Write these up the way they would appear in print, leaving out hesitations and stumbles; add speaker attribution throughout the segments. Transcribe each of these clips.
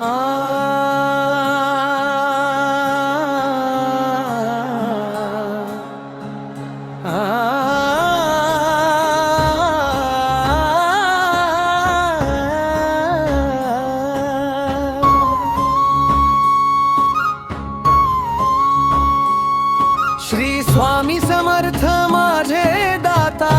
Speaker 1: श्री स्वामी समर्थ माझे दाता,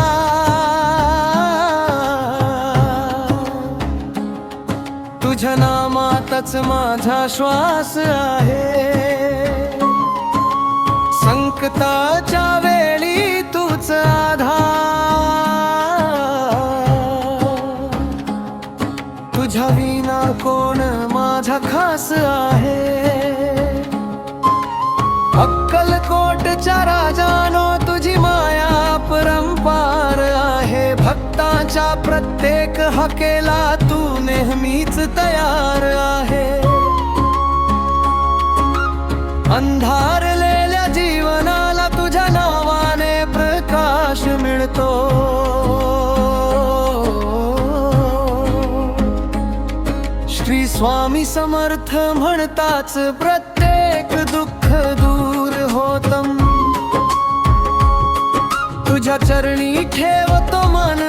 Speaker 1: तुझ्या नामातच माझा श्वास आहे. संकटाच्या वेळी तूच आधार, तुझ्या विना कोण माझा खास आहे. अक्कलकोटच्या राजानो तुझी माया परंपार आहे. भक्तांच्या प्रत्येक हाकेला तू नेहमीच तयार आहे. अंधारलेल्या जीवनाला तुझ्या नावाने प्रकाश मिळतो. श्री स्वामी समर्थ म्हणताच प्रत्येक दुःख दूर होतम. तुझ्या चरणी ठेवतो मन